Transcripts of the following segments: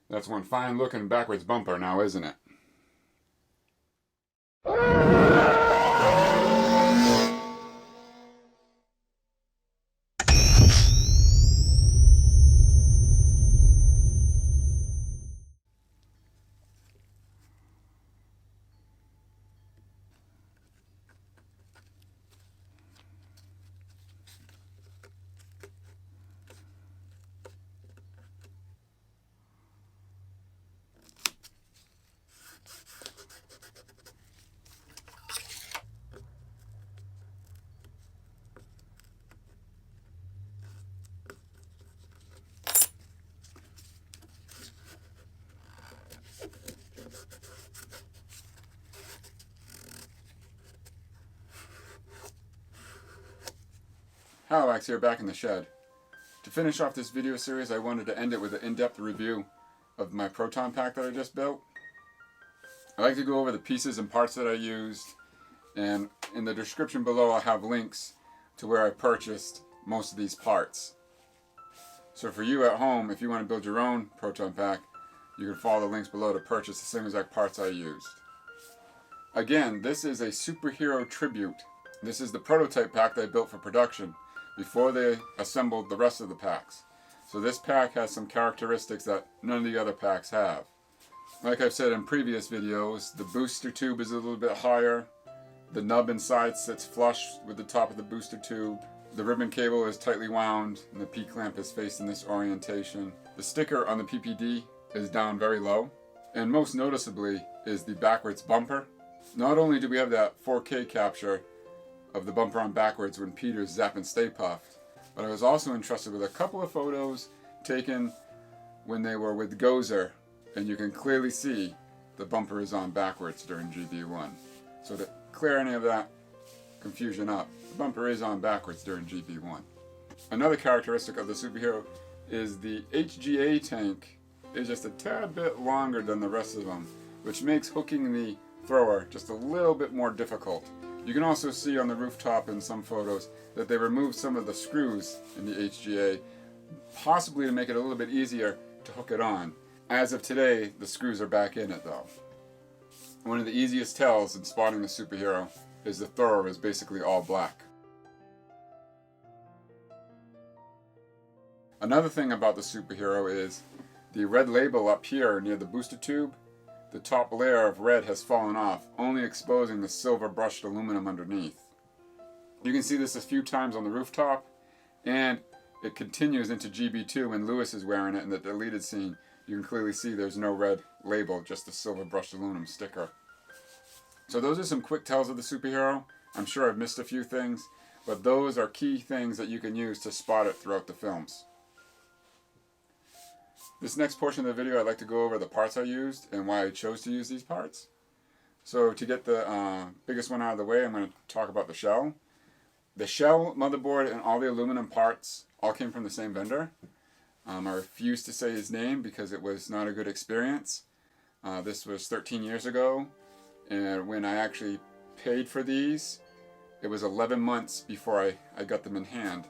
That's one fine looking backwards bumper now, isn't it? Halliwax here, back in the shed. To finish off this video series, I wanted to end it with an in-depth review of my Proton pack that I just built. I like to go over the pieces and parts that I used, and in the description below I'll have links to where I purchased most of these parts. So for you at home, if you want to build your own Proton pack, you can follow the links below to purchase the same exact parts I used. Again, this is a superhero tribute. This is the prototype pack that I built for production before they assembled the rest of the packs. So this pack has some characteristics that none of the other packs have. Like I've said in previous videos, the booster tube is a little bit higher. The nub inside sits flush with the top of the booster tube. The ribbon cable is tightly wound and the P-clamp is faced in this orientation. The sticker on the PPD is down very low. And most noticeably is the backwards bumper. Not only do we have that 4K capture of the bumper on backwards when Peter's zapping Stay Puft, but I was also entrusted with a couple of photos taken when they were with Gozer, and you can clearly see the bumper is on backwards during GB1. So to clear any of that confusion up, the bumper is on backwards during GB1. Another characteristic of the superhero is the HGA tank is just a tad bit longer than the rest of them, which makes hooking the thrower just a little bit more difficult. You can also see on the rooftop in some photos that they removed some of the screws in the HGA, possibly to make it a little bit easier to hook it on. As of today, the screws are back in it though. One of the easiest tells in spotting the superhero is the thrower is basically all black. Another thing about the superhero is the red label up here near the booster tube. The top layer of red has fallen off, only exposing the silver brushed aluminum underneath. You can see this a few times on the rooftop, and it continues into GB2 when Lewis is wearing it in the deleted scene. You can clearly see there's no red label, just the silver brushed aluminum sticker. So those are some quick tells of the superhero. I'm sure I've missed a few things, but those are key things that you can use to spot it throughout the films. This next portion of the video, I'd like to go over the parts I used and why I chose to use these parts. So to get the biggest one out of the way, I'm going to talk about the shell. The shell, motherboard, and all the aluminum parts all came from the same vendor. I refuse to say his name because it was not a good experience. This was 13 years ago, and when I actually paid for these, it was 11 months before I got them in hand.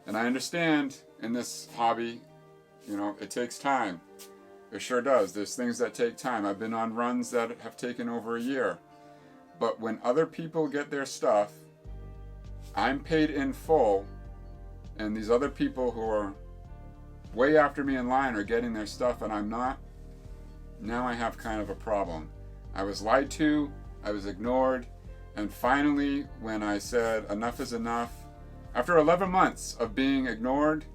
And I understand in this hobby, you know, it takes time. It sure does. There's things that take time. I've been on runs that have taken over a year. But when other people get their stuff, I'm paid in full, and these other people who are way after me in line are getting their stuff and I'm not, now I have kind of a problem. I was lied to, I was ignored, and finally when I said enough is enough, after 11 months of being ignored,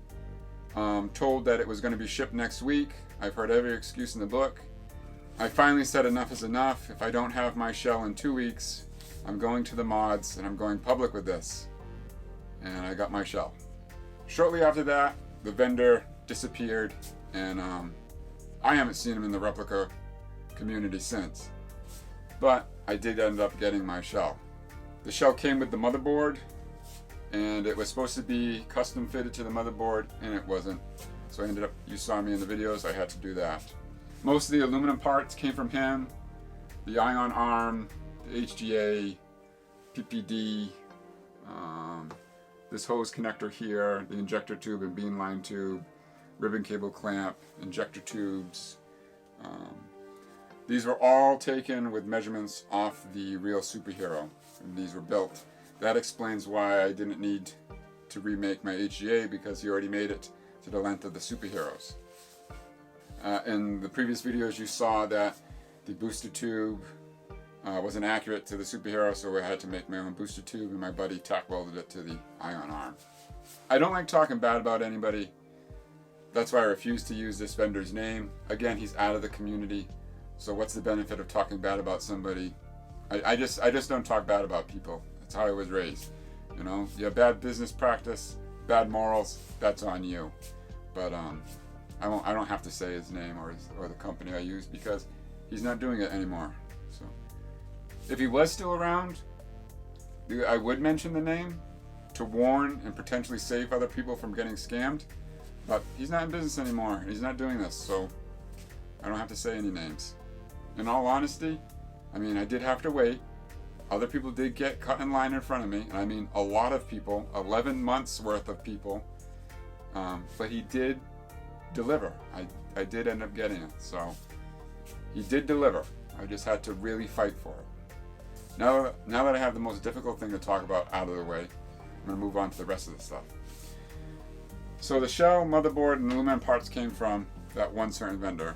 told that it was going to be shipped next week. I've heard every excuse in the book. I finally said enough is enough. If I don't have my shell in 2 weeks, I'm going to the mods and I'm going public with this. And I got my shell. Shortly after that, the vendor disappeared, and I haven't seen him in the replica community since. But I did end up getting my shell. The shell came with the motherboard, and it was supposed to be custom fitted to the motherboard, and it wasn't. So I ended up, you saw me in the videos, I had to do that. Most of the aluminum parts came from him. The ion arm, the HGA, PPD, this hose connector here, the injector tube and beam line tube, ribbon cable clamp, injector tubes. These were all taken with measurements off the real superhero, and these were built. That explains why I didn't need to remake my HGA, because he already made it to the length of the superheroes. In the previous videos you saw that the booster tube wasn't accurate to the superhero, so I had to make my own booster tube, and my buddy tack welded it to the ion arm. I don't like talking bad about anybody. That's why I refuse to use this vendor's name. Again, he's out of the community, so what's the benefit of talking bad about somebody? I just don't talk bad about people. That's how I was raised. You know, you have bad business practice, bad morals, that's on you. But I don't have to say his name or the company I use, because he's not doing it anymore. So if he was still around, I would mention the name to warn and potentially save other people from getting scammed. But he's not in business anymore, and he's not doing this, so I don't have to say any names. In all honesty, I mean, I did have to wait. Other people did get cut in line in front of me, and I mean a lot of people, 11 months worth of people. But he did deliver. I did end up getting it, so he did deliver. I just had to really fight for it. Now that I have the most difficult thing to talk about out of the way, I'm going to move on to the rest of the stuff. So the shell, motherboard, and aluminum parts came from that one certain vendor.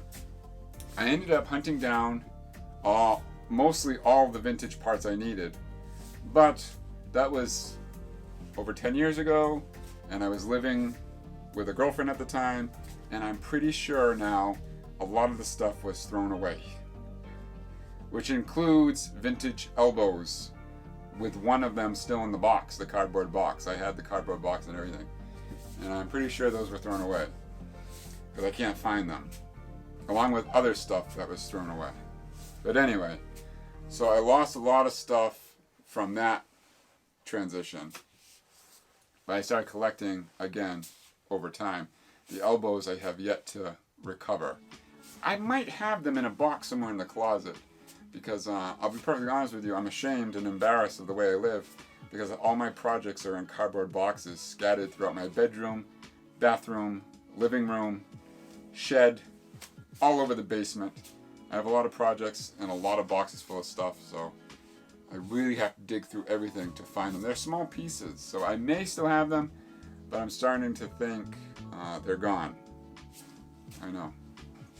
I ended up hunting down mostly all of the vintage parts I needed, but that was over 10 years ago, and I was living with a girlfriend at the time, and I'm pretty sure now a lot of the stuff was thrown away, which includes vintage elbows, with one of them still in the box, the cardboard box. I had the cardboard box and everything, and I'm pretty sure those were thrown away, because I can't find them, along with other stuff that was thrown away. But anyway, so I lost a lot of stuff from that transition, but I started collecting again over time. The elbows I have yet to recover. I might have them in a box somewhere in the closet, because I'll be perfectly honest with you, I'm ashamed and embarrassed of the way I live, because all my projects are in cardboard boxes scattered throughout my bedroom, bathroom, living room, shed, all over the basement. I have a lot of projects and a lot of boxes full of stuff, so I really have to dig through everything to find them. They're small pieces, so I may still have them, but I'm starting to think they're gone. I know.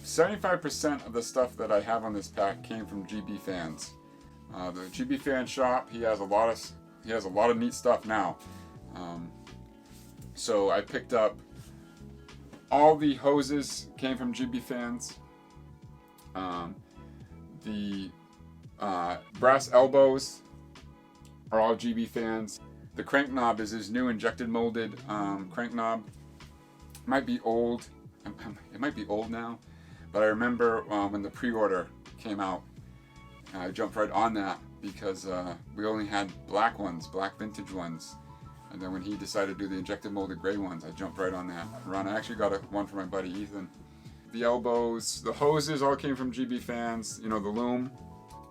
75% of the stuff that I have on this pack came from GB Fans. The GB Fan shop, he has a lot of neat stuff now. So I picked up all the hoses came from GB Fans. The brass elbows are all GB Fans. The crank knob is his new injected molded crank knob. Might be old. It might be old now, but I remember when the pre-order came out, I jumped right on that, because we only had black ones, black vintage ones. And then when he decided to do the injected molded gray ones, I jumped right on that run. I actually got one for my buddy Ethan. The elbows, the hoses all came from GB Fans, you know, the loom.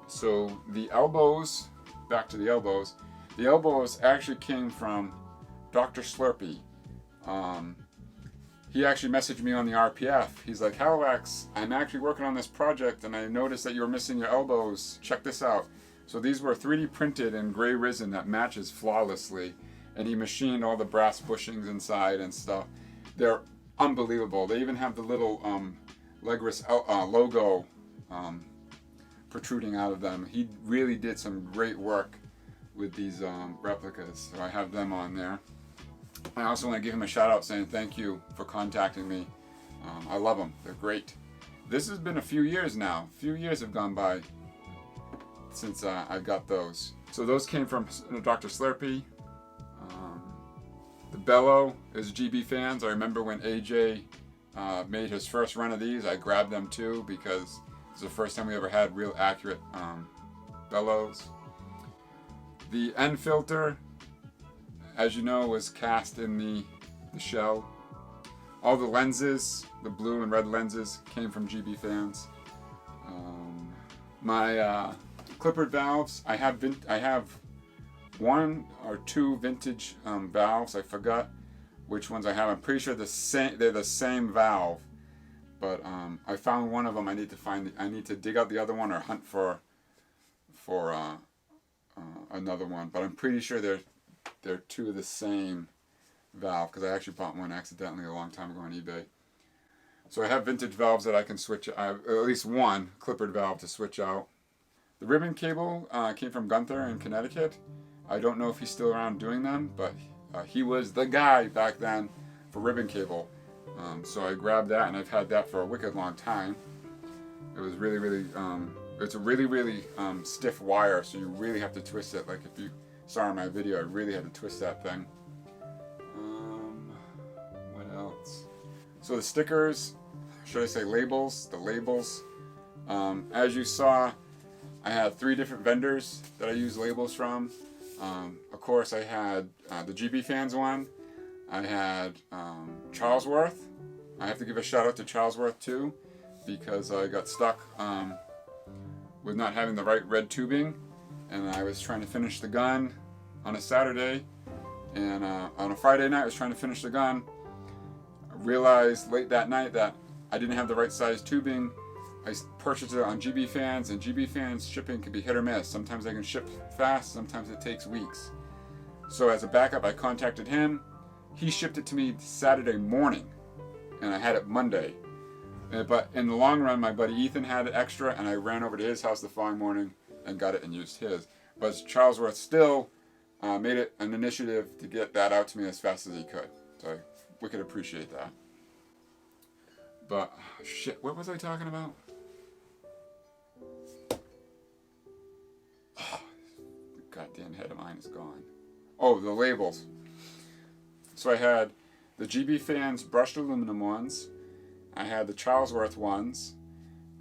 So the elbows, back to the elbows actually came from Dr. Slurpee. He actually messaged me on the RPF. He's like, Halliwax, I'm actually working on this project, and I noticed that you were missing your elbows. Check this out. So these were 3D printed in gray resin that matches flawlessly, and he machined all the brass bushings inside and stuff. They're unbelievable. They even have the little Legris logo protruding out of them. He really did some great work with these replicas, so I have them on there. I also want to give him a shout out saying thank you for contacting me. I love them. They're great. This has been a few years now. A few years have gone by since I got those. So those came from Dr. Slurpee. The bellow is GB Fans. I remember when AJ made his first run of these, I grabbed them too, because it was the first time we ever had real accurate bellows. The end filter, as you know, was cast in the shell. All the lenses, the blue and red lenses, came from GB Fans. My clippered valves, I have one or two vintage valves. I forgot which ones I have. I'm pretty sure they're the same valve, but I found one of them. I need to dig out the other one or hunt for another one. But I'm pretty sure they're two of the same valve, because I actually bought one accidentally a long time ago on eBay. So I have vintage valves that I can switch. I have at least one clippered valve to switch out. The ribbon cable came from Gunther in Connecticut. I don't know if he's still around doing them, but he was the guy back then for ribbon cable. So I grabbed that, and I've had that for a wicked long time. It was really, it's a really stiff wire, so you really have to twist it. Like if you saw in my video, I really had to twist that thing. What else? So the stickers, should I say labels? The labels. As you saw, I had 3 different vendors that I use labels from. Of course, I had the GB Fans one. I had Charlesworth. I have to give a shout out to Charlesworth too, because I got stuck with not having the right red tubing, and I was trying to finish the gun on a Saturday, and on a Friday night I was trying to finish the gun. I realized late that night that I didn't have the right size tubing. I purchased it on GB Fans, and GB Fans shipping can be hit or miss. Sometimes they can ship fast, sometimes it takes weeks. So as a backup, I contacted him. He shipped it to me Saturday morning, and I had it Monday. But in the long run, my buddy Ethan had it extra, and I ran over to his house the following morning and got it and used his. But Charlesworth still made it an initiative to get that out to me as fast as he could. So I wicked appreciate that. But shit, what was I talking about? Goddamn head of mine is gone. Oh, the labels. So I had the GB Fans brushed aluminum ones. I had the Charlesworth ones,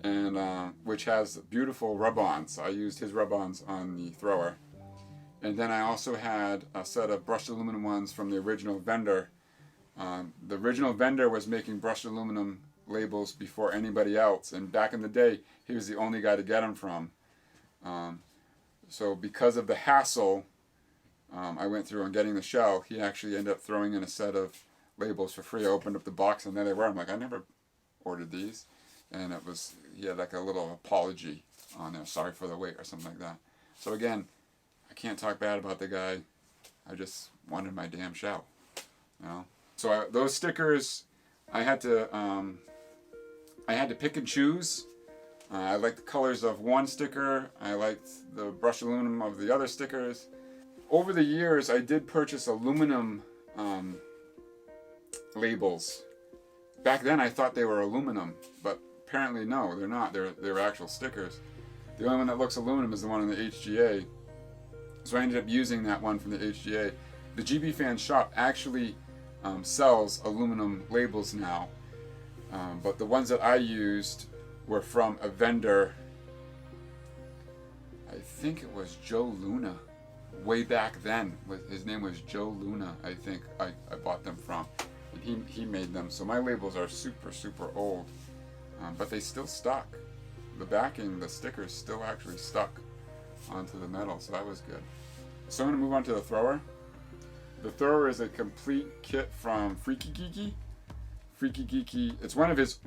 and which has beautiful rub-ons. I used his rub-ons on the thrower. And then I also had a set of brushed aluminum ones from the original vendor. The original vendor was making brushed aluminum labels before anybody else, and back in the day, he was the only guy to get them from. So because of the hassle I went through on getting the shell, he actually ended up throwing in a set of labels for free. I opened up the box, and there they were. I'm like, I never ordered these. And it was, he had like a little apology on there, sorry for the wait or something like that. So again, I can't talk bad about the guy. I just wanted my damn shell, you know. So those stickers, I had to pick and choose. I liked the colors of one sticker. I liked the brushed aluminum of the other stickers. Over the years, I did purchase aluminum labels. Back then, I thought they were aluminum, but apparently no, they're not. They're actual stickers. The only one that looks aluminum is the one in the HGA. So I ended up using that one from the HGA. The GB Fan shop actually sells aluminum labels now, but the ones that I used were from a vendor. I think it was Joe Luna. Way back then, his name was Joe Luna. I think I bought them from, and he made them. So my labels are super old, but they still stuck. The backing, the stickers still actually stuck onto the metal, so that was good. So I'm gonna move on to the thrower. The thrower is a complete kit from Freaky Geeky. Freaky Geeky, it's one of his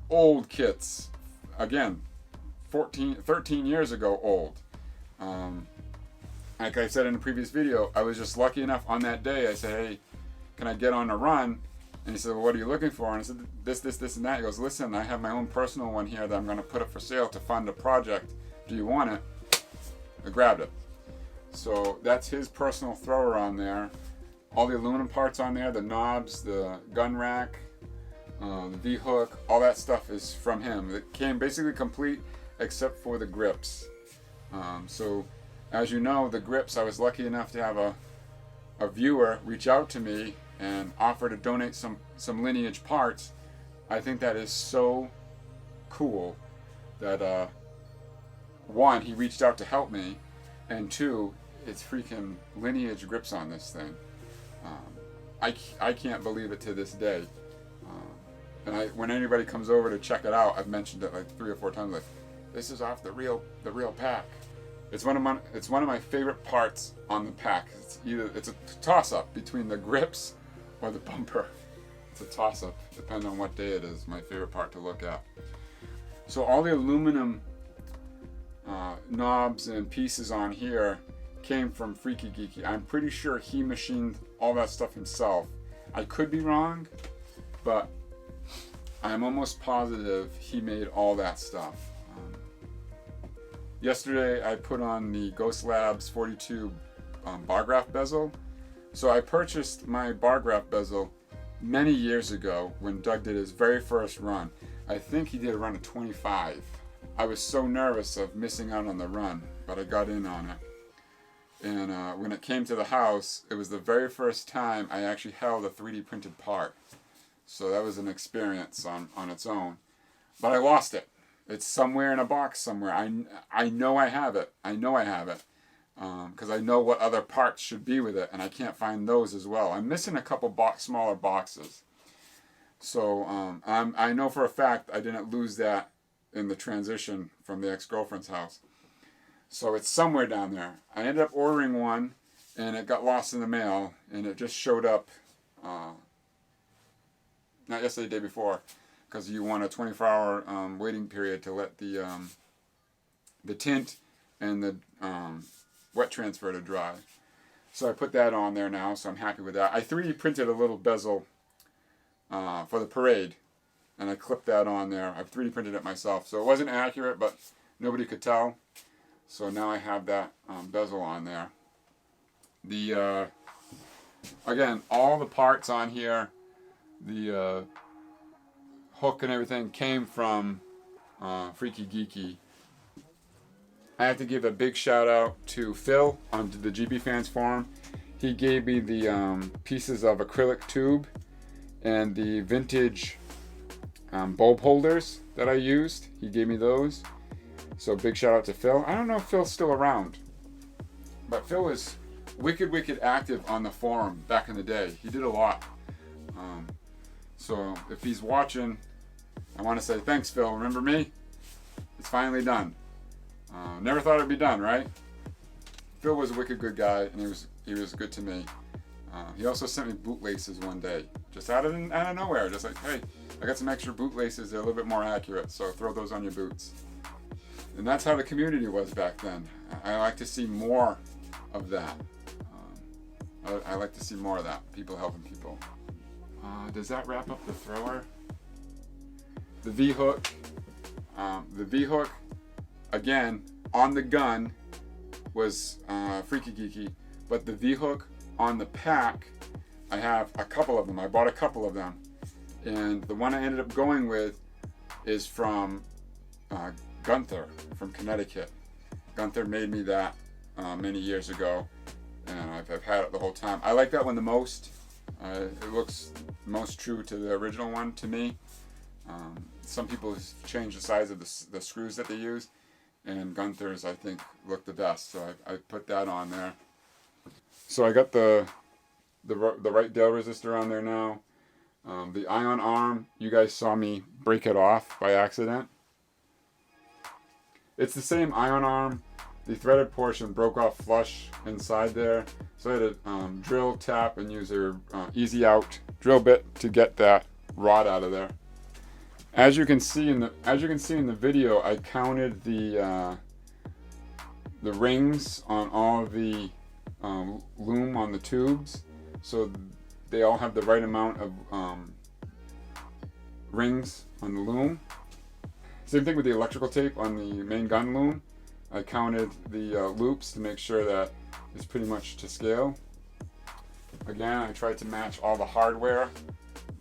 old kits. Again, 13 years ago old. Like I said in the previous video, I was just lucky enough on that day. I said, hey, can I get on a run? And he said, well, what are you looking for? And I said, this, and that. He goes, listen, I have my own personal one here that I'm going to put up for sale to fund a project. Do you want it? I grabbed it. So that's his personal thrower on there. All the aluminum parts on there, the knobs, the gun rack, the V-hook, all that stuff is from him. It came basically complete except for the grips. So as you know, the grips, I was lucky enough to have a viewer reach out to me and offer to donate some lineage parts. I think that is so cool that one, he reached out to help me, and two, it's freaking lineage grips on this thing. I can't believe it to this day. And when anybody comes over to check it out, I've mentioned it like 3 or 4 times. Like, this is off the real pack. It's one of my favorite parts on the pack. It's a toss-up between the grips or the bumper. It's a toss-up, depending on what day it is. My favorite part to look at. So all the aluminum knobs and pieces on here came from Freaky Geeky. I'm pretty sure he machined all that stuff himself. I could be wrong, but I'm almost positive he made all that stuff. Yesterday I put on the Ghost Labs 42 bar graph bezel. So I purchased my bar graph bezel many years ago when Doug did his very first run. I think he did a run of 25. I was so nervous of missing out on the run, but I got in on it. And when it came to the house, it was the very first time I actually held a 3D printed part. So that was an experience on its own. But I lost it. It's somewhere in a box somewhere. I know I have it. I know I have it. Because I know what other parts should be with it, and I can't find those as well. I'm missing a couple smaller boxes. So I know for a fact I didn't lose that in the transition from the ex-girlfriend's house. So it's somewhere down there. I ended up ordering one, and it got lost in the mail, and it just showed up, not yesterday, the day before, because you want a 24-hour waiting period to let the tint and the wet transfer to dry. So I put that on there now, so I'm happy with that. I 3D printed a little bezel for the parade, and I clipped that on there. I 3D printed it myself, so it wasn't accurate, but nobody could tell. So now I have that bezel on there. The again, all the parts on here, the hook and everything came from Freaky Geeky. I have to give a big shout out to Phil on the GB Fans forum. He gave me the pieces of acrylic tube and the vintage bulb holders that I used. He gave me those. So big shout out to Phil. I don't know if Phil's still around, but Phil was wicked active on the forum back in the day. He did a lot. So if he's watching, I want to say thanks, Phil. Remember me? It's finally done. Never thought it'd be done, right? Phil was a wicked good guy, and he was good to me. He also sent me bootlaces one day, just out of nowhere. Just like, hey, I got some extra bootlaces. They're a little bit more accurate, so throw those on your boots. And that's how the community was back then. I like to see more of that. I like to see more of that. People helping people. Does that wrap up the thrower? The V-hook. The V-hook, again, on the gun was Freaky Geeky, but the V-hook on the pack, I have a couple of them. I bought a couple of them. And the one I ended up going with is from Gunther from Connecticut. Gunther made me that many years ago, and I've had it the whole time. I like that one the most. It looks most true to the original one to me. Some people change the size of the screws that they use, and Gunther's, I think, look the best. So I put that on there. So I got the right dale resistor on there now. The ion arm, you guys saw me break it off by accident. It's the same ion arm. The threaded portion broke off flush inside there, so I had to drill, tap, and use a easy out drill bit to get that rod out of there. As you can see in the video, I counted the rings on all of the loom on the tubes, so they all have the right amount of rings on the loom. Same thing with the electrical tape on the main gun loom. I counted the loops to make sure that it's pretty much to scale. Again, I tried to match all the hardware.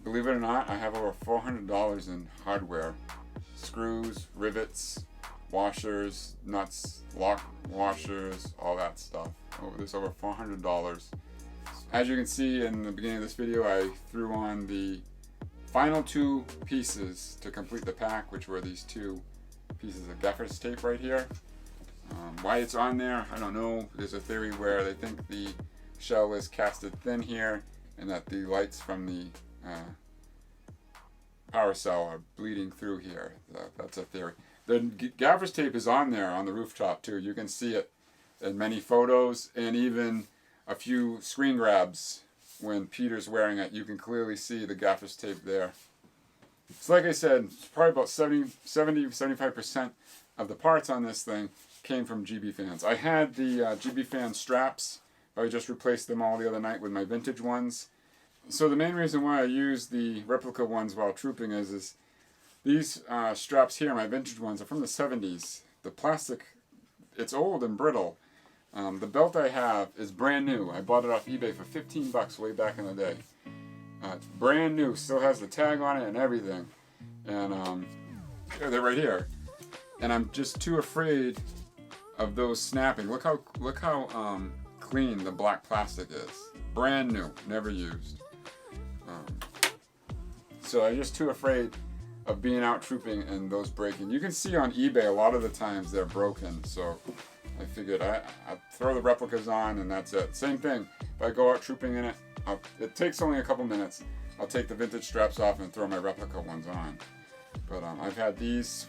Believe it or not, I have over $400 in hardware. Screws, rivets, washers, nuts, lock washers, all that stuff. There's over $400. As you can see in the beginning of this video, I threw on the final two pieces to complete the pack, which were these two pieces of gaffer's tape right here. Why it's on there, I don't know. There's a theory where they think the shell is casted thin here and that the lights from the power cell are bleeding through here. That's a theory. The gaffer's tape is on there on the rooftop too. You can see it in many photos and even a few screen grabs when Peter's wearing it, you can clearly see the gaffer's tape there. So like I said, probably about 75% of the parts on this thing came from GB fans. I had the GB fan straps. I just replaced them all the other night with my vintage ones. So the main reason why I used the replica ones while trooping is these straps here, my vintage ones, are from the 70s. The plastic, it's old and brittle. The belt I have is brand new. I bought it off eBay for 15 bucks way back in the day. It's brand new, still has the tag on it and everything. And they're right here. And I'm just too afraid of those snapping. Look how clean the black plastic is. Brand new, never used. So I'm just too afraid of being out trooping and those breaking. You can see on eBay a lot of the times they're broken, so I figured I'd throw the replicas on and that's it. Same thing, if I go out trooping in it, it takes only a couple minutes. I'll take the vintage straps off and throw my replica ones on. But I've had these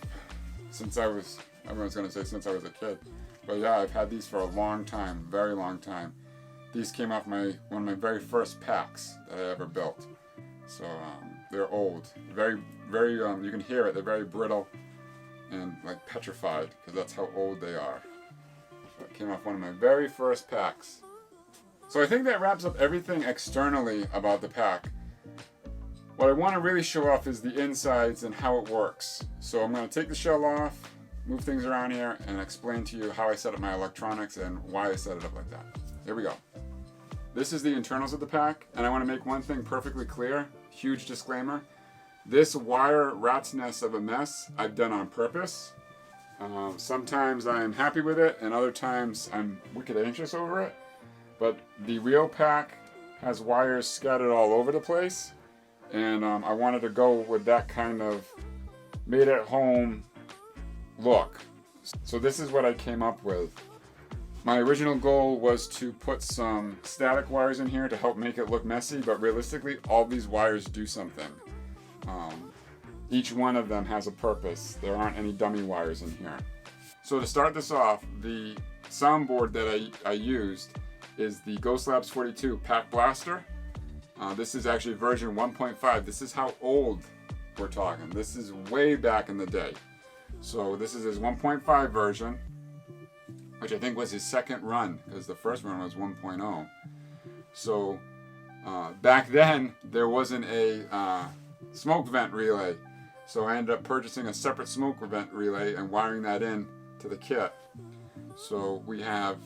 since I was, everyone's going to say since I was a kid. But yeah, I've had these for a long time, very long time. These came off one of my very first packs that I ever built. So they're old, very, you can hear it, they're very brittle and like petrified because that's how old they are. So it came off one of my very first packs. So I think that wraps up everything externally about the pack. What I want to really show off is the insides and how it works. So I'm going to take the shell off, move things around here, and explain to you how I set up my electronics and why I set it up like that. Here we go. This is the internals of the pack, and I want to make one thing perfectly clear. Huge disclaimer. This wire rat's nest of a mess I've done on purpose. Sometimes I'm happy with it, and other times I'm wicked anxious over it. But the real pack has wires scattered all over the place, and I wanted to go with that kind of made-at-home look. So this is what I came up with. My original goal was to put some static wires in here to help make it look messy, but realistically, all these wires do something. Each one of them has a purpose. There aren't any dummy wires in here. So to start this off, the soundboard that I used is the Ghost Labs 42 Pack Blaster. This is actually version 1.5. This is how old we're talking. This is way back in the day. So this is his 1.5 version, which I think was his second run, because the first run was 1.0. So back then, there wasn't a smoke vent relay. So I ended up purchasing a separate smoke vent relay and wiring that in to the kit. So we have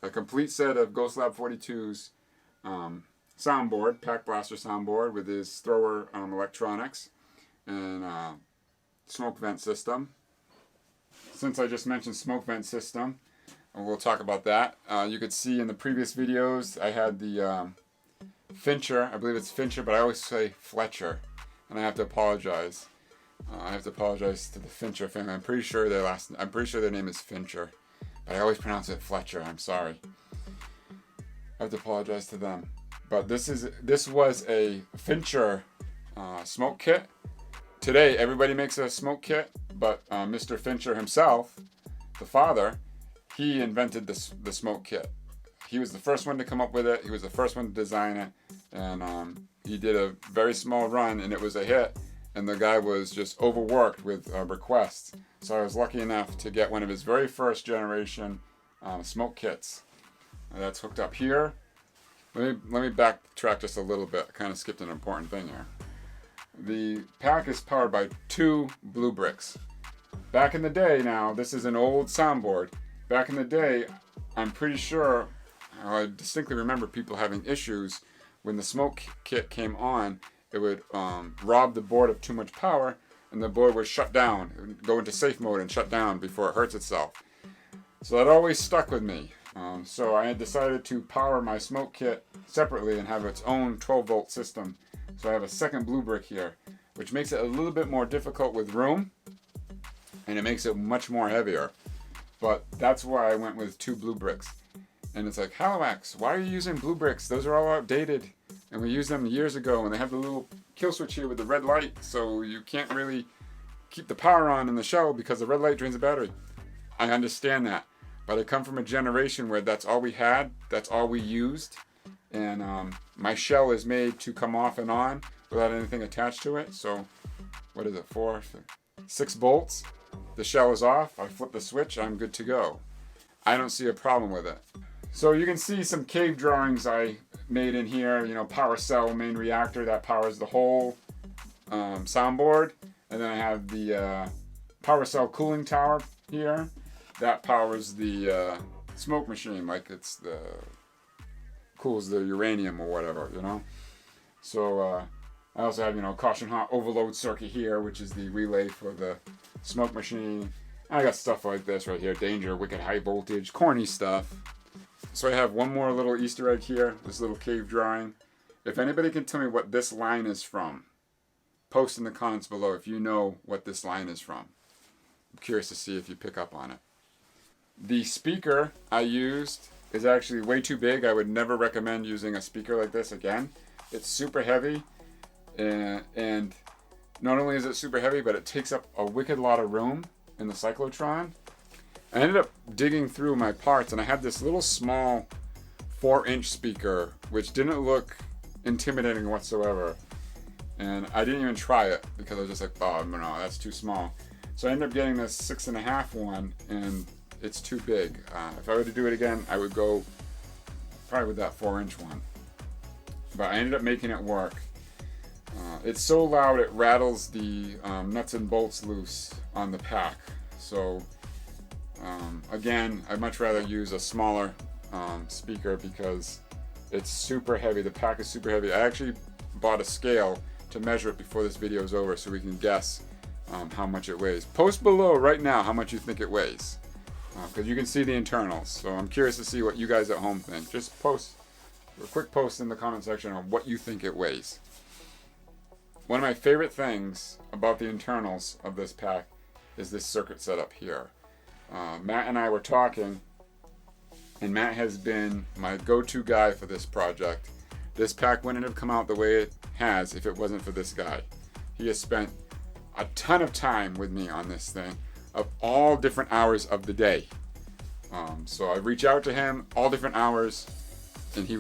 a complete set of Ghost Lab 42's soundboard, Pack Blaster soundboard with his thrower electronics and smoke vent system. Since I just mentioned smoke vent system, and we'll talk about that. You could see in the previous videos I had the Fincher, I believe it's Fincher, but I always say Fletcher, and I have to apologize. I have to apologize to the Fincher family. I'm pretty sure their name is Fincher, but I always pronounce it Fletcher. I'm sorry. I have to apologize to them. But this was a Fincher smoke kit. Today everybody makes a smoke kit, but Mr. Fincher himself, the father, he invented the smoke kit. He was the first one to come up with it. He was the first one to design it, and he did a very small run, and it was a hit. And the guy was just overworked with requests. So I was lucky enough to get one of his very first generation smoke kits. That's hooked up here. Let me backtrack just a little bit. I kind of skipped an important thing here. The pack is powered by 2 blue bricks. Back in the day now, this is an old soundboard. Back in the day, I'm pretty sure, I distinctly remember people having issues when the smoke kit came on. It would rob the board of too much power, and the board would shut down. It would go into safe mode and shut down before it hurts itself. So that always stuck with me. So I had decided to power my smoke kit separately and have its own 12-volt system. So I have a second blue brick here, which makes it a little bit more difficult with room, and it makes it much more heavier. But that's why I went with 2 blue bricks. And it's like, Halliwax, why are you using blue bricks? Those are all outdated. And we used them years ago, and they have the little kill switch here with the red light, so you can't really keep the power on in the shell because the red light drains the battery. I understand that, but I come from a generation where that's all we had, that's all we used, and my shell is made to come off and on without anything attached to it. So what is it, 6 bolts? The shell is off, I flip the switch, I'm good to go. I don't see a problem with it. So you can see some cave drawings I made in here, you know, power cell, main reactor that powers the whole soundboard. And then I have the power cell cooling tower here that powers the smoke machine, like it's the cools the uranium or whatever, you know. So I also have, you know, caution hot overload circuit here, which is the relay for the smoke machine. I got stuff like this right here, danger, wicked high voltage, corny stuff. So I have one more little Easter egg here, this little cave drawing. If anybody can tell me what this line is from, post in the comments below if you know what this line is from. I'm curious to see if you pick up on it. The speaker I used is actually way too big. I would never recommend using a speaker like this again. It's super heavy, and not only is it super heavy, but it takes up a wicked lot of room in the cyclotron. I ended up digging through my parts, and I had this little small 4-inch speaker, which didn't look intimidating whatsoever. And I didn't even try it because I was just like, oh no, that's too small. So I ended up getting this 6.5 one, and it's too big. If I were to do it again, I would go probably with that 4-inch one. But I ended up making it work. It's so loud it rattles the nuts and bolts loose on the pack. So again, I'd much rather use a smaller speaker because it's super heavy. The pack is super heavy. I actually bought a scale to measure it before this video is over so we can guess how much it weighs. Post below right now how much you think it weighs, because you can see the internals. So I'm curious to see what you guys at home think. Just post a quick post in the comment section on what you think it weighs. One of my favorite things about the internals of this pack is this circuit setup here. Matt and I were talking, and Matt has been my go-to guy for this project. This pack wouldn't have come out the way it has if it wasn't for this guy. He has spent a ton of time with me on this thing, of all different hours of the day. So I reach out to him all different hours, and he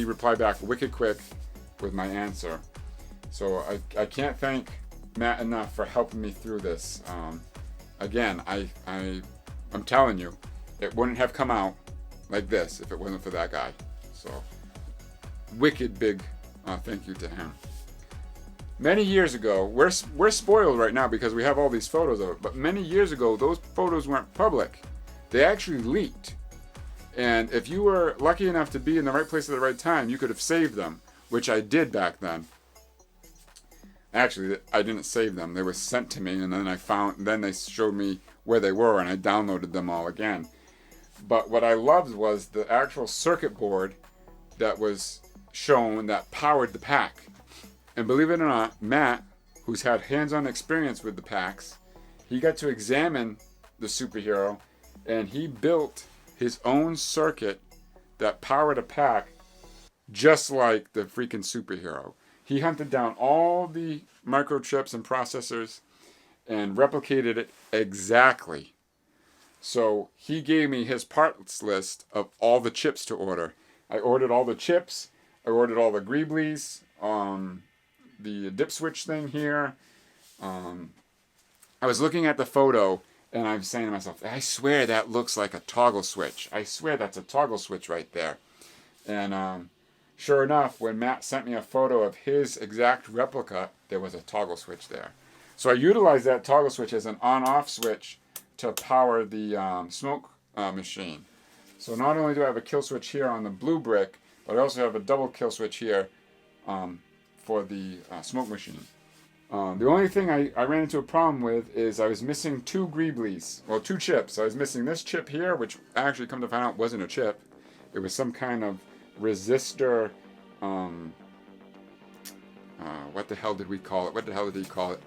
replied back wicked quick with my answer. So I can't thank Matt enough for helping me through this. Again, I'm telling you, it wouldn't have come out like this if it wasn't for that guy. So wicked big thank you to him. Many years ago, we're spoiled right now because we have all these photos of it, but many years ago, those photos weren't public. They actually leaked. And if you were lucky enough to be in the right place at the right time, you could have saved them, which I did back then. Actually, I didn't save them. They were sent to me, and then they showed me where they were, and I downloaded them all again. But what I loved was the actual circuit board that was shown that powered the pack. And believe it or not, Matt, who's had hands-on experience with the packs, he got to examine the superhero, and he built his own circuit that powered a pack just like the freaking superhero. He hunted down all the microchips and processors and replicated it exactly. So he gave me his parts list of all the chips to order. I ordered all the chips. I ordered all the greeblies. The dip switch thing here. I was looking at the photo and I'm saying to myself, I swear that looks like a toggle switch. I swear that's a toggle switch right there. And sure enough, when Matt sent me a photo of his exact replica, there was a toggle switch there. So I utilized that toggle switch as an on-off switch to power the smoke machine. So not only do I have a kill switch here on the blue brick, but I also have a double kill switch here for the smoke machine. The only thing I ran into a problem with is I was missing 2 greeblies, well 2 chips. I was missing this chip here, which actually come to find out wasn't a chip. It was some kind of resistor, what the hell did we call it? What the hell did he call it?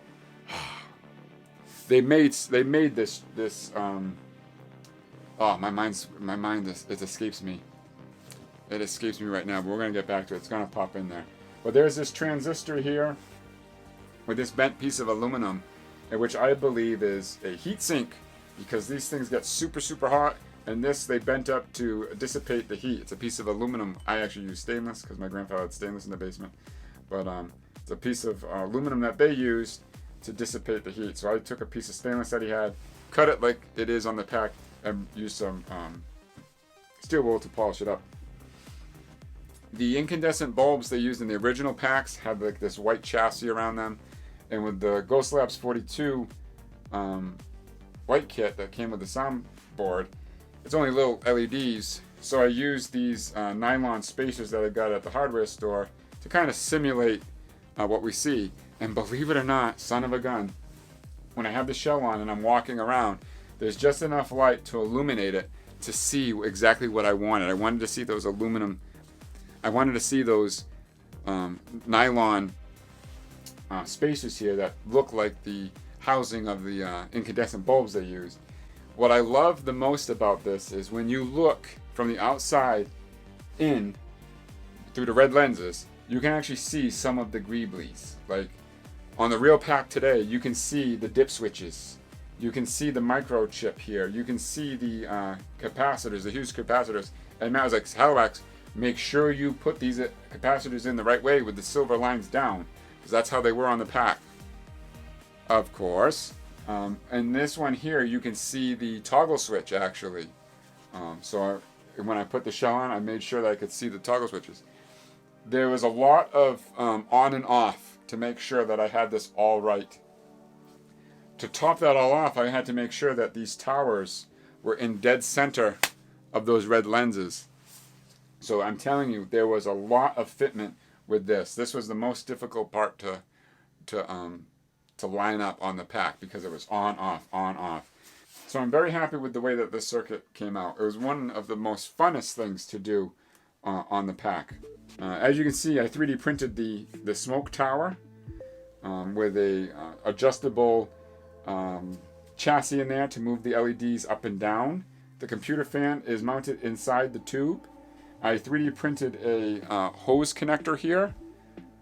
They made this oh, my mind it escapes me. It escapes me right now, but we're gonna get back to it. It's gonna pop in there. But there's this transistor here with this bent piece of aluminum, which I believe is a heat sink, because these things get super, super hot And this they bent up to dissipate the heat. It's a piece of aluminum. I actually use stainless because my grandfather had stainless in the basement. But it's a piece of aluminum that they used to dissipate the heat. So I took a piece of stainless that he had, cut it like it is on the pack, and used some steel wool to polish it up. The incandescent bulbs they used in the original packs had like this white chassis around them. And with the Ghost Labs 42 white kit that came with the soundboard, it's only little LEDs. So I used these nylon spacers that I got at the hardware store to kind of simulate what we see. And believe it or not, son of a gun, when I have the shell on and I'm walking around, there's just enough light to illuminate it to see exactly what I wanted. I wanted to see those aluminum, I wanted to see those nylon spacers here that look like the housing of the incandescent bulbs they used. What I love the most about this is when you look from the outside in through the red lenses, you can actually see some of the greeblies. Like on the real pack today, you can see the dip switches. You can see the microchip here. You can see the capacitors, the huge capacitors. And Matt was like, Halliwax, make sure you put these capacitors in the right way with the silver lines down, because that's how they were on the pack. Of course. And this one here, you can see the toggle switch actually. When I put the shell on, I made sure that I could see the toggle switches. There was a lot of on and off to make sure that I had this all right. To top that all off, I had to make sure that these towers were in dead center of those red lenses. So I'm telling you, there was a lot of fitment with this. This was the most difficult part to line up on the pack because it was on, off, on, off. So I'm very happy with the way that this circuit came out. It was one of the most funnest things to do on the pack. As you can see, I 3D printed the smoke tower with a adjustable chassis in there to move the LEDs up and down. The computer fan is mounted inside the tube. I 3D printed a hose connector here.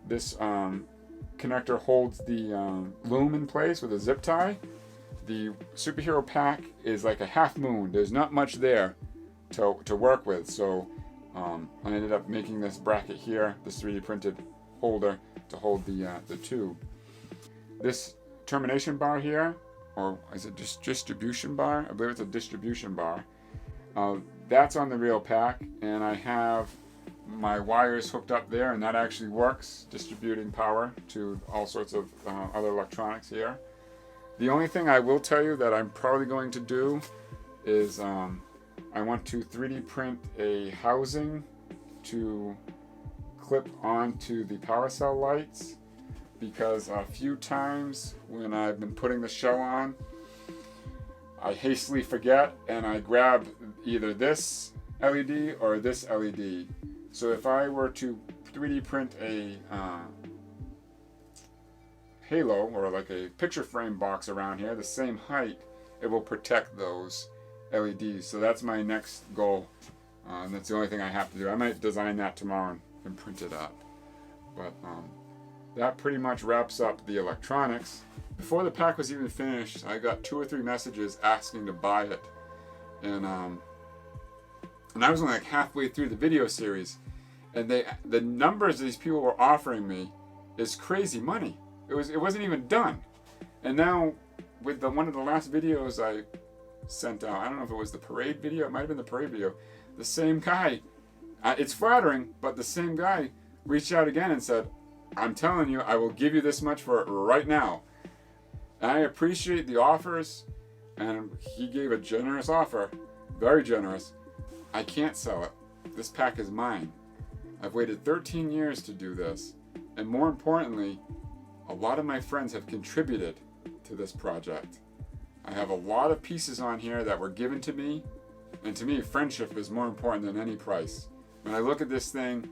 This connector holds the loom in place with a zip tie. The superhero pack is like a half moon. There's not much there to work with, so I ended up making this bracket here, this 3D printed holder to hold the tube. This termination bar here, or is it just distribution bar? I believe it's a distribution bar. That's on the real pack, and I have my wires hooked up there, and that actually works, distributing power to all sorts of other electronics here. The only thing I will tell you that I'm probably going to do is I want to 3D print a housing to clip onto the power cell lights, because a few times when I've been putting the shell on, I hastily forget and I grab either this LED or this LED. So if I were to 3D print a halo or like a picture frame box around here, the same height, it will protect those LEDs. So that's my next goal. And that's the only thing I have to do. I might design that tomorrow and print it up. But that pretty much wraps up the electronics. Before the pack was even finished, I got 2 or 3 messages asking to buy it. And I was only like halfway through the video series. And the numbers these people were offering me is crazy money. It wasn't even done. And now with one of the last videos I sent out, I don't know if it was the parade video, it might have been the parade video, the same guy, it's flattering, but the same guy reached out again and said, I'm telling you, I will give you this much for it right now. And I appreciate the offers, and he gave a generous offer, very generous. I can't sell it. This pack is mine. I've waited 13 years to do this, and more importantly, a lot of my friends have contributed to this project. I have a lot of pieces on here that were given to me, and to me, friendship is more important than any price. When I look at this thing,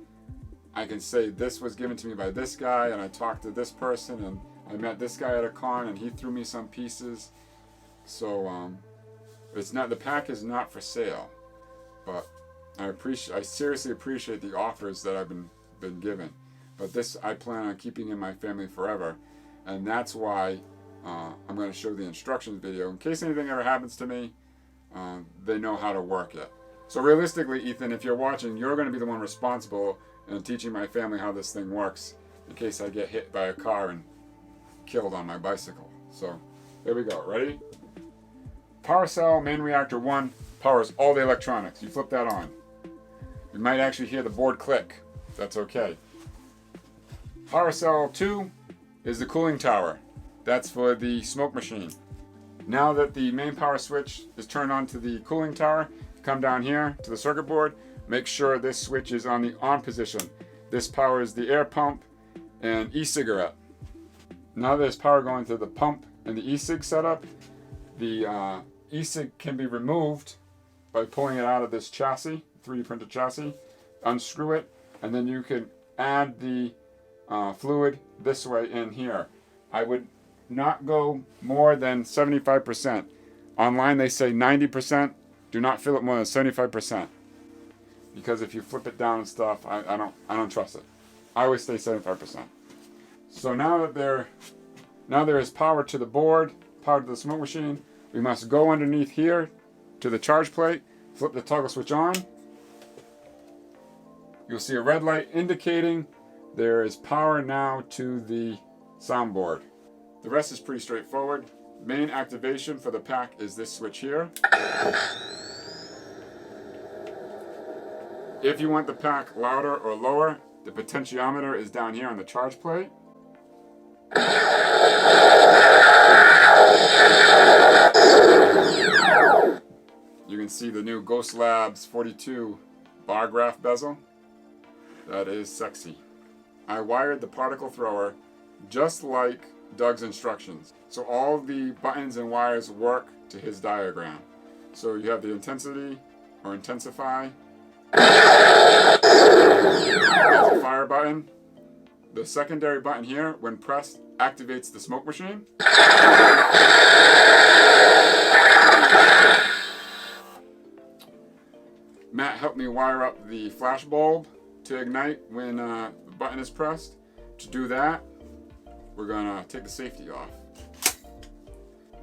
I can say this was given to me by this guy, and I talked to this person, and I met this guy at a con, and he threw me some pieces. So it's not, the pack is not for sale, but I seriously appreciate the offers that I've been given. But this I plan on keeping in my family forever, and that's why I'm going to show the instructions video in case anything ever happens to me. they know how to work it. So realistically, Ethan, if you're watching, you're going to be the one responsible in teaching my family how this thing works in case I get hit by a car and killed on my bicycle. So there we go. Ready? Power cell main reactor 1 powers all the electronics. You flip that on. You might actually hear the board click. That's okay. Power cell 2 is the cooling tower. That's for the smoke machine. Now that the main power switch is turned on to the cooling tower, come down here to the circuit board. Make sure this switch is on the on position. This powers the air pump and e-cigarette. Now there's power going to the pump and the e-cig setup. The e-cig can be removed by pulling it out of this chassis, 3D printed chassis. Unscrew it, and then you can add the fluid this way in here. I would not go more than 75%. Online they say 90%. Do not fill it more than 75%. Because if you flip it down and stuff, I don't trust it. I always stay 75%. So now that there is power to the board, power to the smoke machine, we must go underneath here to the charge plate, flip the toggle switch on. You'll see a red light indicating there is power now to the soundboard. The rest is pretty straightforward. Main activation for the pack is this switch here. If you want the pack louder or lower, the potentiometer is down here on the charge plate. You can see the new Ghost Labs 42 bar graph bezel. That is sexy. I wired the particle thrower just like Doug's instructions. So all the buttons and wires work to his diagram. So you have the intensity or intensify. That's a fire button. The secondary button here, when pressed, activates the smoke machine. Matt helped me wire up the flash bulb to ignite when the button is pressed. To do that, we're gonna take the safety off.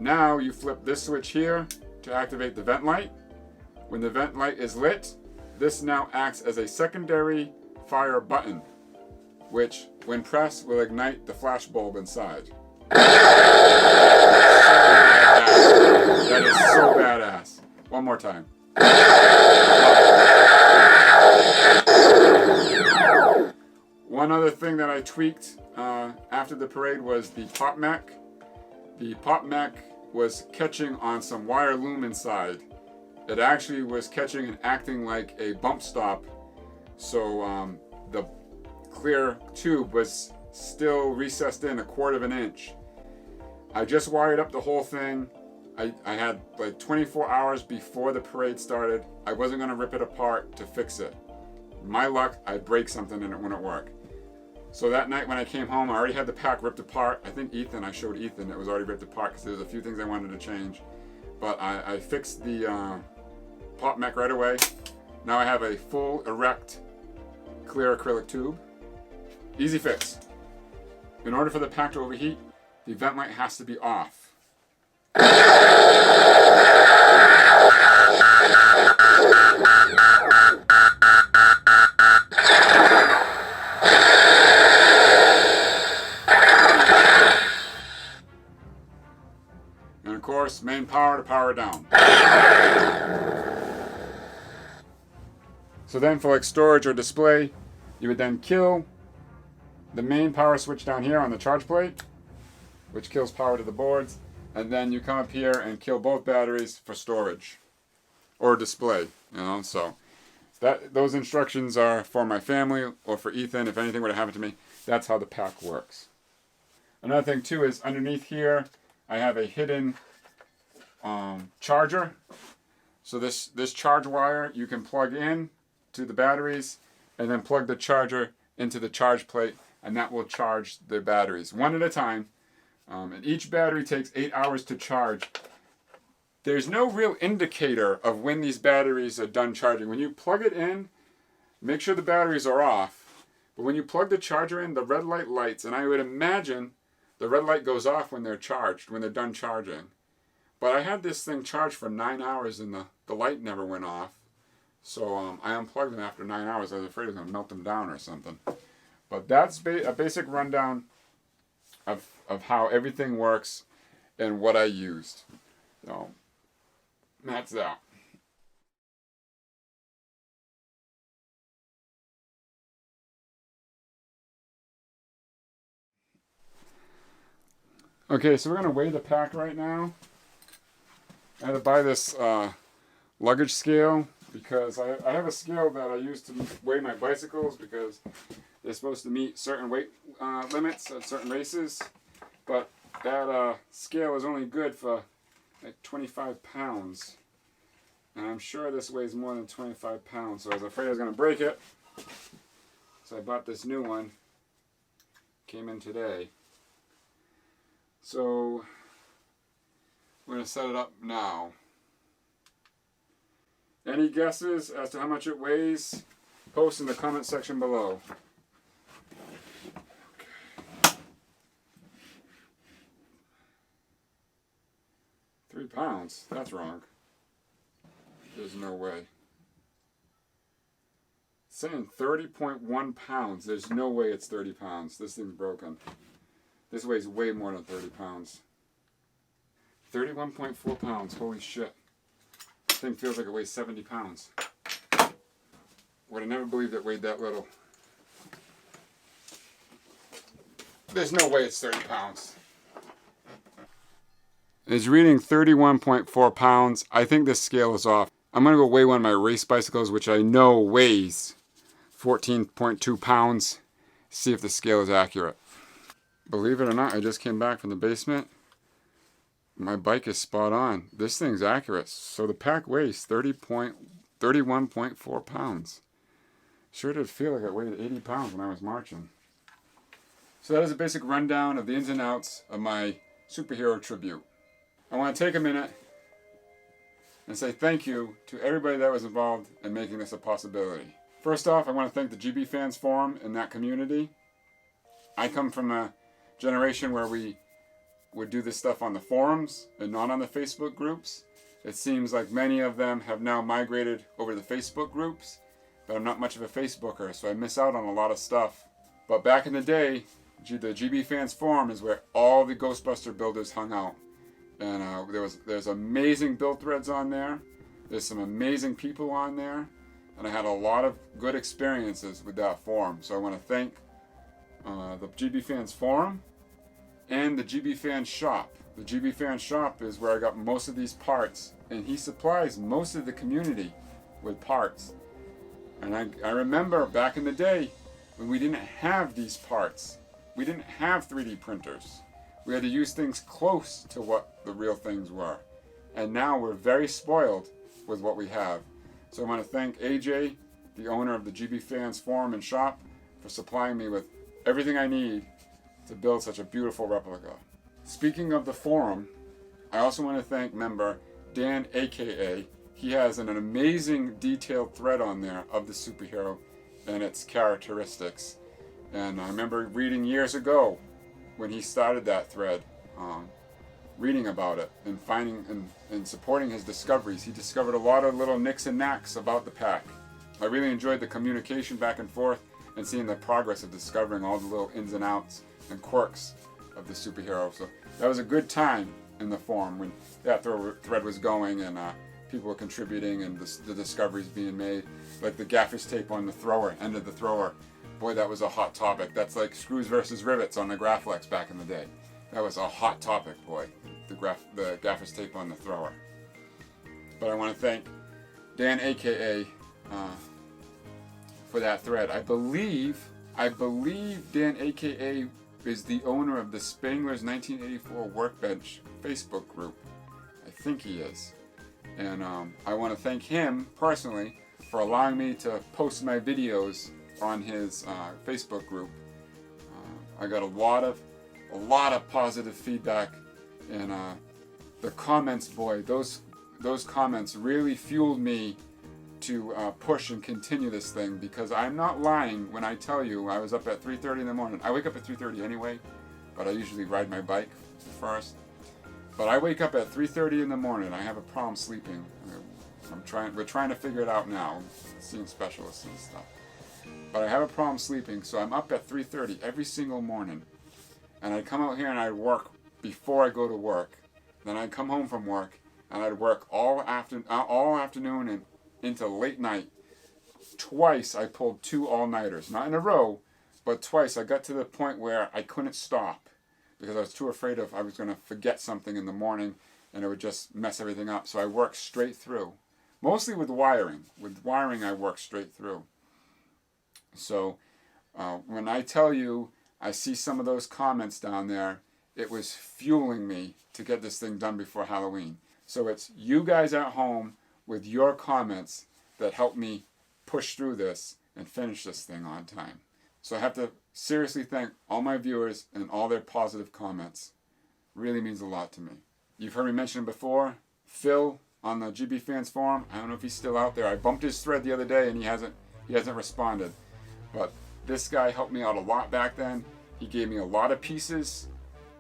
Now you flip this switch here to activate the vent light. When the vent light is lit, this now acts as a secondary fire button, which, when pressed, will ignite the flash bulb inside. That is so badass. One more time. One other thing that I tweaked after the parade was the pop mech. The pop mech was catching on some wire loom inside. It actually was catching and acting like a bump stop, so the clear tube was still recessed in 1/4 inch. I just wired up the whole thing. I had like 24 hours before the parade started. I wasn't going to rip it apart to fix it. My luck, I break something and it wouldn't work. So that night when I came home, I already had the pack ripped apart. I think I showed Ethan it was already ripped apart because there's a few things I wanted to change. But I fixed the pop mech right away. Now I have a full erect clear acrylic tube. Easy fix. In order for the pack to overheat, the vent light has to be off. And of course, main power to power down. So then for like storage or display, you would then kill the main power switch down here on the charge plate, which kills power to the boards, and then you come up here and kill both batteries for storage or display, so those instructions are for my family or for Ethan. If anything were to happen to me, that's how the pack works. Another thing too is underneath here I have a hidden charger. So this charge wire you can plug in to the batteries and then plug the charger into the charge plate, and that will charge the batteries one at a time. And each battery takes 8 hours to charge. There's no real indicator of when these batteries are done charging. When you plug it in, make sure the batteries are off. But when you plug the charger in, the red light lights, and I would imagine the red light goes off when they're charged, when they're done charging. But I had this thing charged for 9 hours and the light never went off. So I unplugged them after 9 hours. I was afraid it was going to melt them down or something. But that's a basic rundown of how everything works and what I used. So that's that. Okay, so we're going to weigh the pack right now. I had to buy this luggage scale because I have a scale that I use to weigh my bicycles because they're supposed to meet certain weight limits at certain races. But that scale is only good for like 25 pounds. And I'm sure this weighs more than 25 pounds, so I was afraid I was going to break it. So I bought this new one. Came in today. So we're going to set it up now. Any guesses as to how much it weighs? Post in the comment section below. Okay. 3 pounds? That's wrong. There's no way. It's saying 30.1 pounds. There's no way it's 30 pounds. This thing's broken. This weighs way more than 30 pounds. 31.4 pounds. Holy shit. This thing feels like it weighs 70 pounds. Would have never believed it weighed that little. There's no way it's 30 pounds. It's reading 31.4 pounds. I think this scale is off. I'm going to go weigh one of my race bicycles, which I know weighs 14.2 pounds. See if the scale is accurate. Believe it or not, I just came back from the basement. My bike is spot on. This thing's accurate. So the pack weighs 31.4 pounds. Sure did feel like it weighed 80 pounds when I was marching. So that is a basic rundown of the ins and outs of my superhero tribute. I want to take a minute and say thank you to everybody that was involved in making this a possibility. First off, I want to thank the GB Fans Forum and that community. I come from a generation where we would do this stuff on the forums and not on the Facebook groups. It seems like many of them have now migrated over to the Facebook groups, but I'm not much of a Facebooker, so I miss out on a lot of stuff. But back in the day, the GB Fans Forum is where all the Ghostbuster builders hung out. And there's amazing build threads on there. There's some amazing people on there. And I had a lot of good experiences with that forum. So I want to thank the GB Fans Forum and the GB Fans Shop. The GB Fans Shop is where I got most of these parts. And he supplies most of the community with parts. And I remember back in the day when we didn't have these parts. We didn't have 3D printers. We had to use things close to what the real things were. And now we're very spoiled with what we have. So I want to thank AJ, the owner of the GB Fans Forum and Shop, for supplying me with everything I need to build such a beautiful replica. Speaking of the forum, I also want to thank member Dan, aka, he has an amazing detailed thread on there of the superhero and its characteristics. And I remember reading years ago when he started that thread, reading about it and finding and supporting his discoveries. He discovered a lot of little nicks and knacks about the pack. I really enjoyed the communication back and forth and seeing the progress of discovering all the little ins and outs and quirks of the superhero. So that was a good time in the forum when that thread was going and people were contributing and the discoveries being made. Like the gaffer's tape on the thrower, end of the thrower. Boy, that was a hot topic. That's like screws versus rivets on the Graflex back in the day. That was a hot topic, boy. The gaffer's tape on the thrower. But I want to thank Dan, aka, for that thread. I believe Dan, aka, is the owner of the Spangler's 1984 Workbench Facebook group. I think he is. And I want to thank him personally for allowing me to post my videos on his Facebook group. I got a lot of positive feedback, and the comments, boy, those comments really fueled me to push and continue this thing, because I'm not lying when I tell you I was up at 3:30 in the morning. I wake up at 3:30 anyway, but I usually ride my bike first. But I wake up at 3:30 in the morning. I have a problem sleeping. We're trying to figure it out now, seeing specialists and stuff. But I have a problem sleeping, so I'm up at 3:30 every single morning. And I'd come out here and I'd work before I go to work. Then I'd come home from work and I'd work all afternoon and into late night. Twice I pulled 2 all-nighters, not in a row, but twice. I got to the point where I couldn't stop because I was too afraid I was going to forget something in the morning and it would just mess everything up. So I worked straight through. Mostly with wiring. With wiring I work straight through. So when I tell you I see some of those comments down there, it was fueling me to get this thing done before Halloween. So it's you guys at home with your comments that help me push through this and finish this thing on time. So I have to seriously thank all my viewers and all their positive comments. Really means a lot to me. You've heard me mention him before, Phil on the GB Fans Forum. I don't know if he's still out there. I bumped his thread the other day and he hasn't responded. But this guy helped me out a lot back then. He gave me a lot of pieces,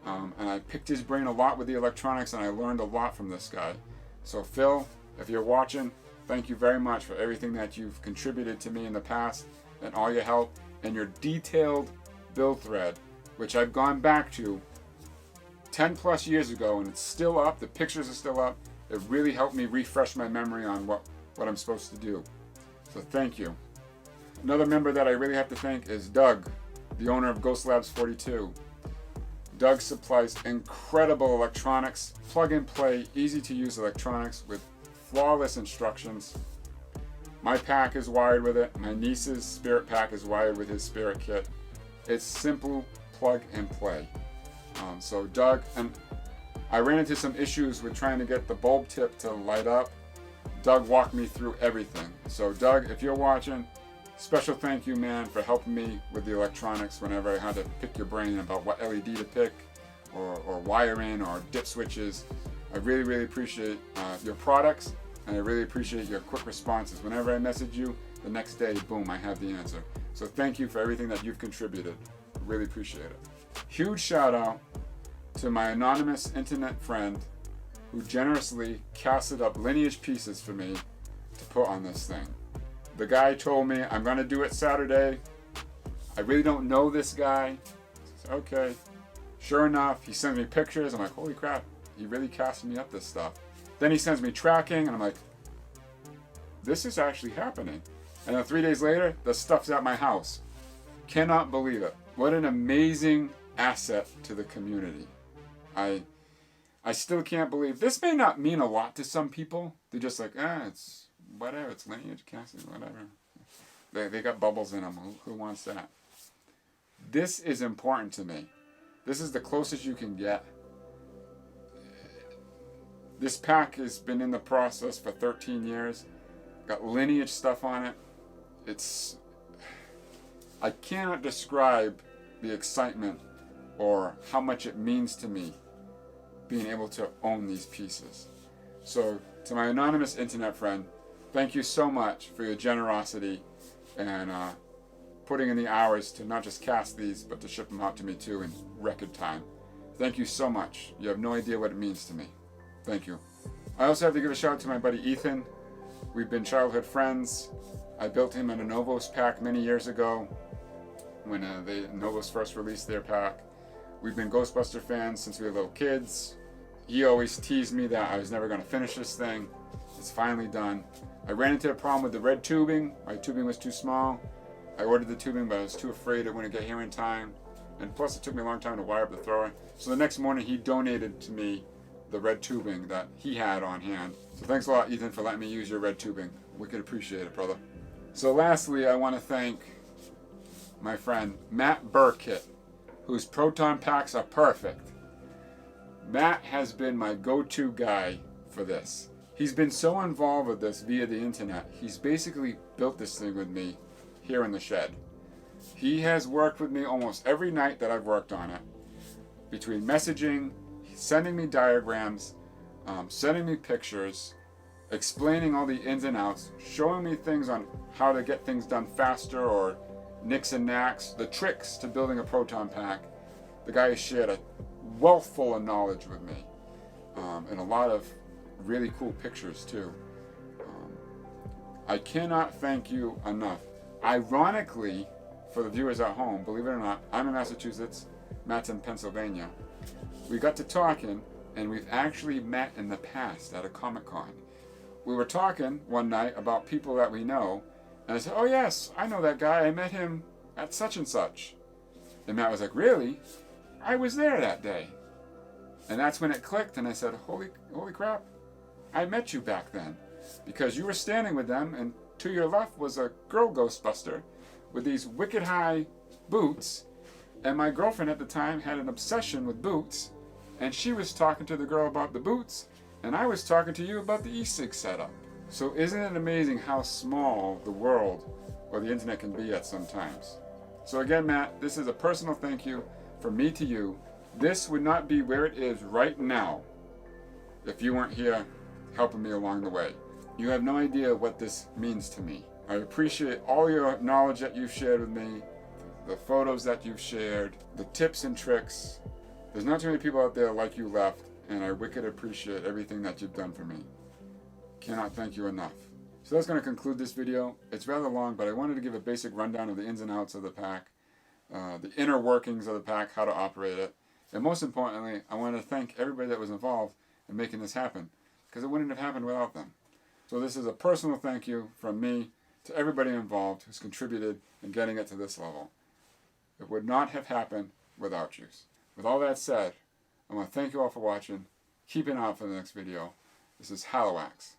and I picked his brain a lot with the electronics, and I learned a lot from this guy. So Phil, if you're watching, thank you very much for everything that you've contributed to me in the past and all your help and your detailed build thread, which I've gone back to 10 plus years ago, and it's still up. The pictures are still up. It really helped me refresh my memory on what I'm supposed to do. So thank you. Another member that I really have to thank is Doug, the owner of Ghost Labs 42. Doug supplies incredible electronics, plug and play, easy to use electronics with flawless instructions. My pack is wired with it. My niece's spirit pack is wired with his spirit kit. It's simple plug and play. So Doug, and I ran into some issues with trying to get the bulb tip to light up. Doug walked me through everything. So Doug, if you're watching, special thank you, man, for helping me with the electronics whenever I had to pick your brain about what LED to pick or wire in or dip switches. I really, really appreciate your products, and I really appreciate your quick responses. Whenever I message you, the next day, boom, I have the answer. So thank you for everything that you've contributed. I really appreciate it. Huge shout out to my anonymous internet friend who generously casted up lineage pieces for me to put on this thing. The guy told me, I'm going to do it Saturday. I really don't know this guy. I said, okay. Sure enough, he sends me pictures. I'm like, holy crap, he really casted me up this stuff. Then he sends me tracking, and I'm like, this is actually happening. And then 3 days later, the stuff's at my house. Cannot believe it. What an amazing asset to the community. I still can't believe, this may not mean a lot to some people. They're just like, it's whatever, it's lineage casting, whatever. They got bubbles in them. Who wants that? This is important to me. This is the closest you can get. This pack has been in the process for 13 years. Got lineage stuff on it. I cannot describe the excitement or how much it means to me being able to own these pieces. So to my anonymous internet friend, thank you so much for your generosity and putting in the hours to not just cast these, but to ship them out to me too in record time. Thank you so much. You have no idea what it means to me. Thank you. I also have to give a shout out to my buddy Ethan. We've been childhood friends. I built him an Novos pack many years ago when Novos first released their pack. We've been Ghostbuster fans since we were little kids. He always teased me that I was never going to finish this thing. It's finally done. I ran into a problem with the red tubing. My tubing was too small. I ordered the tubing, but I was too afraid it wouldn't get here in time. And plus, it took me a long time to wire up the thrower. So the next morning, he donated to me the red tubing that he had on hand. So thanks a lot, Ethan, for letting me use your red tubing. We could appreciate it, brother. So lastly, I want to thank my friend Matt Burkit, whose Proton packs are perfect. Matt has been my go-to guy for this. He's been so involved with this via the internet. He's basically built this thing with me here in the shed. He has worked with me almost every night that I've worked on it. Between messaging, sending me diagrams, sending me pictures, explaining all the ins and outs, showing me things on how to get things done faster or nicks and knacks, the tricks to building a Proton pack. The guy has shared a wealth full of knowledge with me. and a lot of really cool pictures too. I cannot thank you enough. Ironically, for the viewers at home, believe it or not, I'm in Massachusetts, Matt's in Pennsylvania. We got to talking, and we've actually met in the past at a Comic-Con. We were talking one night about people that we know, and I said, oh yes, I know that guy, I met him at such and such. And Matt was like, really? I was there that day. And that's when it clicked, and I said, holy crap, I met you back then. Because you were standing with them, and to your left was a girl Ghostbuster with these wicked high boots, and my girlfriend at the time had an obsession with boots, and she was talking to the girl about the boots, and I was talking to you about the e-cig setup. So isn't it amazing how small the world or the internet can be at sometimes? So again, Matt, this is a personal thank you from me to you. This would not be where it is right now if you weren't here helping me along the way. You have no idea what this means to me. I appreciate all your knowledge that you've shared with me, the photos that you've shared, the tips and tricks. There's not too many people out there like you left, and I wicked appreciate everything that you've done for me. Cannot thank you enough. So that's going to conclude this video. It's rather long, but I wanted to give a basic rundown of the ins and outs of the pack, the inner workings of the pack, how to operate it, and most importantly, I want to thank everybody that was involved in making this happen, because it wouldn't have happened without them. So this is a personal thank you from me to everybody involved who's contributed in getting it to this level. It would not have happened without you. With all that said, I want to thank you all for watching. Keep an eye out for the next video. This is Halliwax.